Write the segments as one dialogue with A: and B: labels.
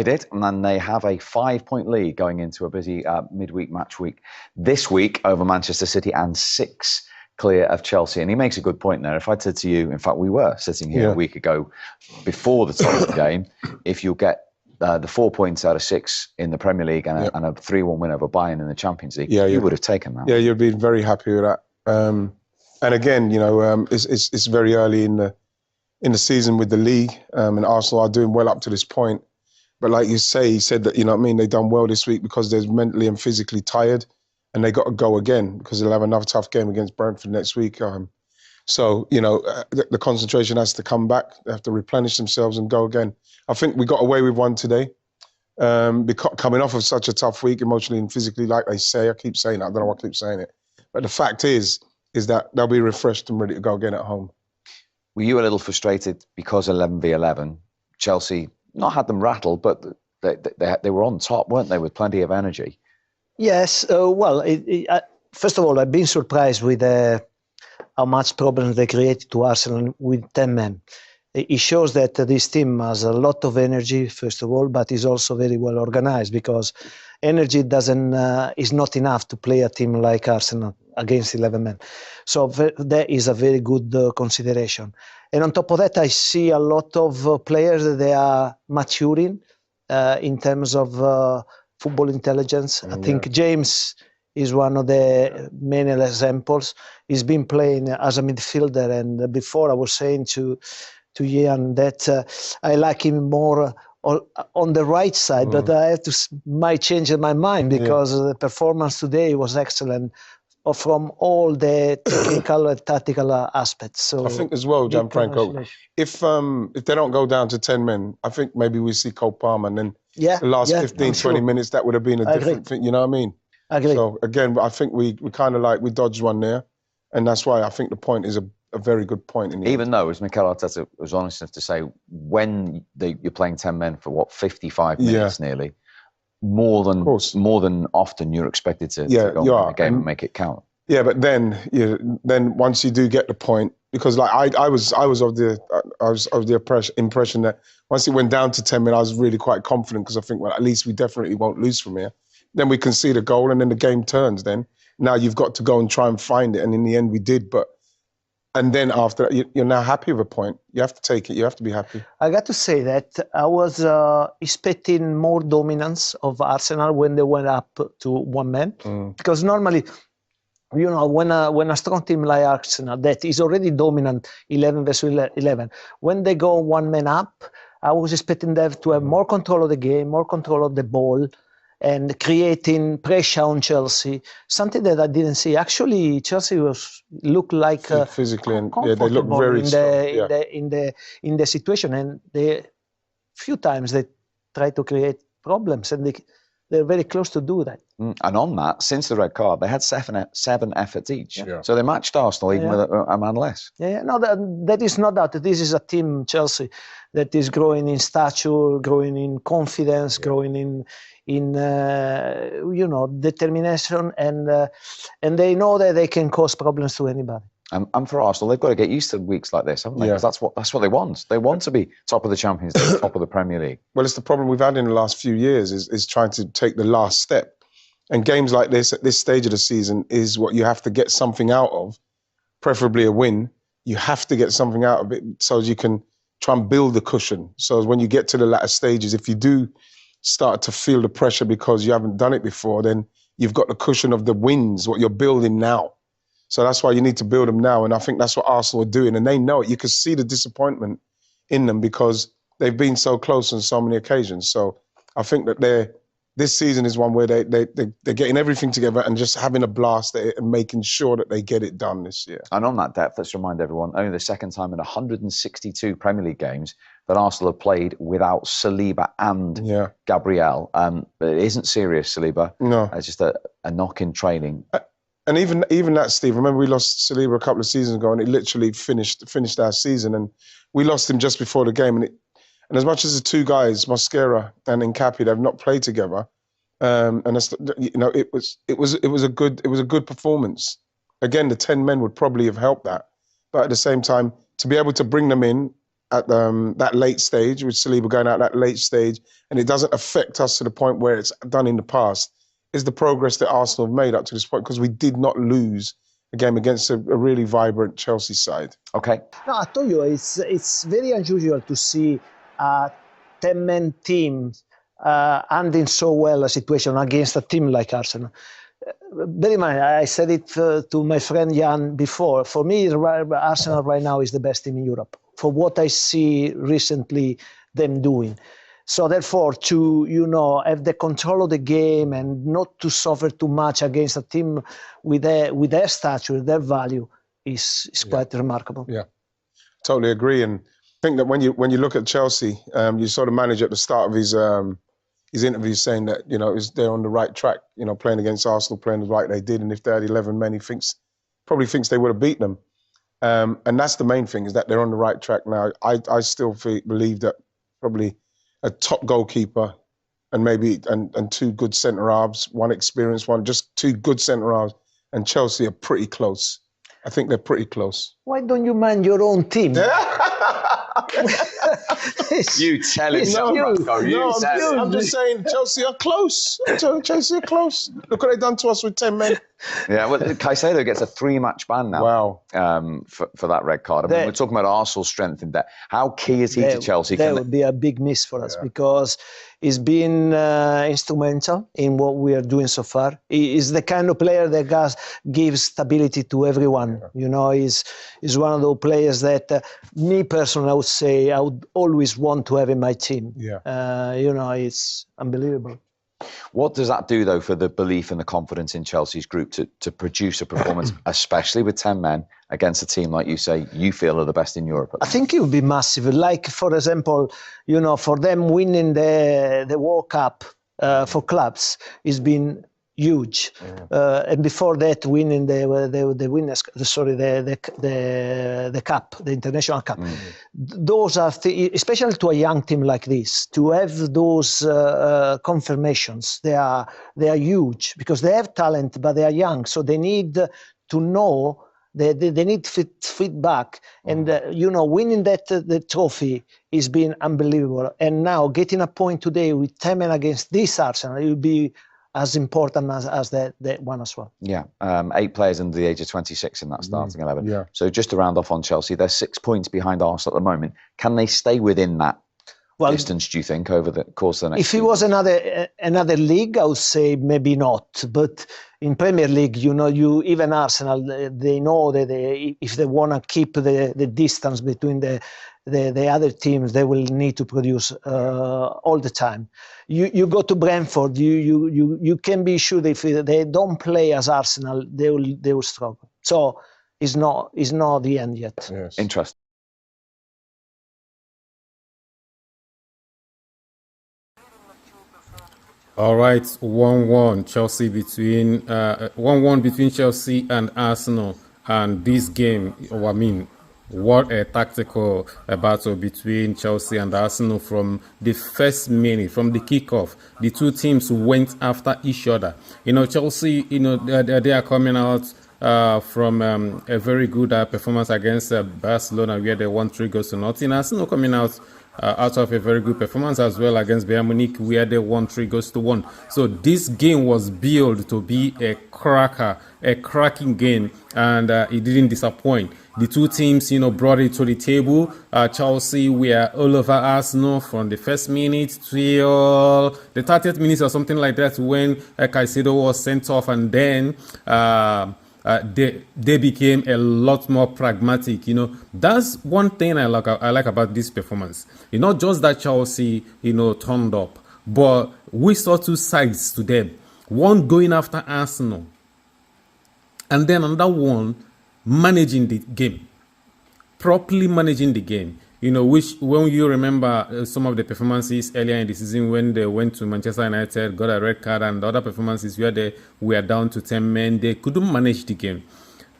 A: did, and then they have a 5-point lead going into a busy midweek match week this week over Manchester City and 6 clear of Chelsea. And he makes a good point there. If I said to you, in fact, we were sitting here a week ago before the Tottenham game, if you'll get the 4 points out of 6 in the Premier League and a 3-1 win over Bayern in the Champions League, you would have taken that.
B: Yeah, you'd be very happy with that. And again, you know, it's very early in the season with the league, and Arsenal are doing well up to this point. But like you say, he said that, you know what I mean, they've done well this week because they're mentally and physically tired, and they got to go again because they'll have another tough game against Brentford next week. So, you know, the concentration has to come back. They have to replenish themselves and go again. I think we got away with one today, because coming off of such a tough week, emotionally and physically, like they say. I keep saying that. I don't know why I keep saying it. But the fact is that they'll be refreshed and ready to go again at home.
A: Were you a little frustrated because 11v11, Chelsea not had them rattled, but they were on top, weren't they, with plenty of energy?
C: Yes. Well, first of all, I've been surprised with how much problems they created to Arsenal with 10 men. It shows that this team has a lot of energy, first of all, but is also very well organized, because energy is not enough to play a team like Arsenal against 11 men. So that is a very good consideration. And on top of that, I see a lot of players that they are maturing in terms of football intelligence. I think James is one of the many examples. He's been playing as a midfielder, and before I was saying to Ian that I like him more on the right side, but I might change my mind, because the performance today was excellent from all the technical and tactical aspects. So
B: I think as well, Gianfranco, if they don't go down to 10 men, I think maybe we see Cole Palmer, and then the last 15, 20 minutes, that would have been a different thing, you know what I mean?
C: I agree.
B: So again, I think we kind of we dodged one there, and that's why I think the point is a very good point.
A: Even though, as Mikel Arteta was honest enough to say, when you're playing 10 men for 55 minutes nearly, more than often you're expected to go in the game and make it count.
B: Yeah, but then once you do get the point, because like I was of the impression that once it went down to 10 men, I was really quite confident, because I think, well, at least we definitely won't lose from here. Then we concede a goal, and then the game turns. Then now you've got to go and try and find it, and in the end we did. And then after that, you're now happy with a point. You have to take it. You have to be happy.
C: I got to say that I was expecting more dominance of Arsenal when they went up to 1 man, because normally, you know, when a strong team like Arsenal that is already dominant 11 versus 11, when they go 1 man up, I was expecting them to have more control of the game, more control of the ball, and creating pressure on Chelsea, something that I didn't see. Actually, Chelsea looked like
B: physically, and they look very strong
C: in the situation, and few times they try to create problems, and they're very close to do that.
A: And on that, since the red card, they had 7 efforts each. So they matched Arsenal even with a man less.
C: No, that is not doubt. This is a team, Chelsea, that is growing in stature, growing in confidence, growing in determination, and they know that they can cause problems to anybody.
A: And for Arsenal, they've got to get used to weeks like this, haven't they? Because that's what they want. They want to be top of the Champions League, top of the Premier League.
B: Well, it's the problem we've had in the last few years is trying to take the last step. And games like this, at this stage of the season, is what you have to get something out of, preferably a win. You have to get something out of it so you can try and build the cushion. So when you get to the latter stages, if you do start to feel the pressure because you haven't done it before, then you've got the cushion of the wins, what you're building now. So that's why you need to build them now. And I think that's what Arsenal are doing. And they know it. You can see the disappointment in them because they've been so close on so many occasions. So I think that this season is one where they're getting everything together and just having a blast at it and making sure that they get it done this year.
A: And on that depth, let's remind everyone, only the second time in 162 Premier League games that Arsenal have played without Saliba and Gabriel. But it isn't serious, Saliba.
B: No.
A: It's just a knock in training.
B: And even that, Steve, remember we lost Saliba a couple of seasons ago, and it literally finished our season, and we lost him just before the game. And as much as the two guys, Mosquera and Nkappi, they've not played together, and that's, it was a good performance. Again, the 10 men would probably have helped that, but at the same time, to be able to bring them in that late stage, with Saliba going out that late stage, and it doesn't affect us to the point where it's done in the past, is the progress that Arsenal have made up to this point, because we did not lose a game against a really vibrant Chelsea side.
A: Okay.
C: No, I told you, it's very unusual to see a 10-man team handling so well a situation against a team like Arsenal. Bear in mind, I said it to my friend Jan before. For me, Arsenal right now is the best team in Europe, for what I see recently them doing. So therefore, to have the control of the game and not to suffer too much against a team with their stature, their value, is quite remarkable.
B: Yeah, totally agree. And I think that when you look at Chelsea, you saw the manager at the start of his interview saying that they're on the right track. Playing against Arsenal, playing like they did, and if they had 11 men, he probably thinks they would have beaten them. And that's the main thing, is that they're on the right track now. I still believe that probably a top goalkeeper and maybe and two good centre halves, one experienced one, just two good centre halves, and Chelsea are pretty close. I think they're pretty close.
C: Why don't you mind your own team?
A: You tell him,
B: I'm just saying Chelsea are close. Chelsea are close. Look what they've done to us with 10 men.
A: Yeah, well, Caicedo gets a 3-match ban now.
B: Wow.
A: For that red card. I mean, we're talking about Arsenal's strength in that. How key is he to Chelsea?
C: That would be a big miss for us, because he's been instrumental in what we are doing so far. He is the kind of player that gives stability to everyone. He's one of those players that me personally, I would say I would always want to have in my team.
B: Yeah.
C: It's unbelievable.
A: What does that do, though, for the belief and the confidence in Chelsea's group to produce a performance, especially with 10 men, against a team, like you say, you feel are the best in Europe?
C: I think it would be massive. Like, for example, for them winning the World Cup for clubs has been huge. And before that, winning the winners, the cup, the international cup. Those are especially to a young team like this, to have those confirmations. They are huge, because they have talent, but they are young, so they need to know. They need feedback, and winning the trophy has been unbelievable. And now getting a point today with 10 men against this Arsenal, it will be as important as that one as well.
A: Yeah, 8 players under the age of 26 in that starting 11.
B: Yeah.
A: So just to round off on Chelsea, they're 6 points behind Arsenal at the moment. Can they stay within that distance, do you think, over the course of the next
C: If it was another league, I would say maybe not. But in Premier League, even Arsenal, they know that if they want to keep the distance between the other teams, they will need to produce all the time. You go to Brentford, you can be sure that if they don't play as Arsenal, they will struggle. So it's not the end yet.
B: Yes.
A: Interesting.
D: All right, 1-1 Chelsea between 1-1 between Chelsea and Arsenal, and this game, what a tactical battle between Chelsea and Arsenal from the first minute, from the kickoff. The two teams went after each other. Chelsea, they are coming out from a very good performance against Barcelona, where they won 3-0. Arsenal coming out of a very good performance as well against Bayern Munich, where they won 3-1. So this game was billed to be a cracking game, and it didn't disappoint. The two teams, brought it to the table. Chelsea were all over Arsenal from the first minute till the 30th minute or something like that, when Caicedo was sent off, and then they became a lot more pragmatic. That's one thing I like about this performance. It's not just that Chelsea, turned up, but we saw two sides to them. One going after Arsenal, and then another one managing the game, properly managing the game. Which, when you remember some of the performances earlier in the season when they went to Manchester United, got a red card, and the other performances where they were down to 10 men, they couldn't manage the game.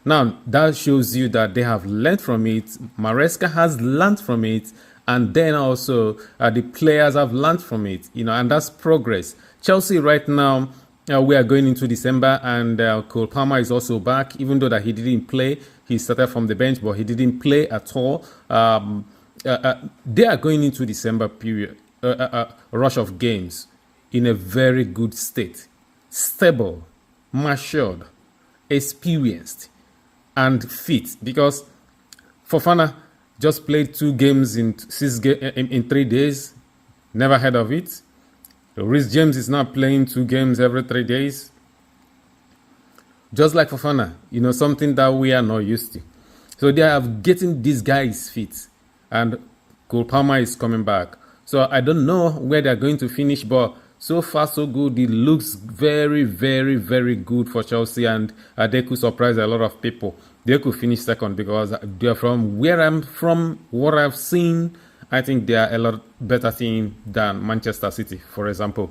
D: Now, that shows you that they have learned from it. Maresca has learned from it, and then also the players have learned from it, and that's progress. Chelsea right now, we are going into December, and Cole Palmer is also back, even though that he didn't play. He started from the bench, but he didn't play at all. they are going into December period, rush of games in a very good state, stable, matured, experienced, and fit. Because Fofana just played 2 games in 3 days, never heard of it. Reece James is now playing 2 games every 3 days. Just like Fofana, something that we are not used to. So they are getting these guys fit, and Cole Palmer is coming back. So I don't know where they're going to finish, but so far so good. It looks very, very, very good for Chelsea, and they could surprise a lot of people. They could finish second because they're from where I'm from, what I've seen. I think they are a lot better team than Manchester City, for example.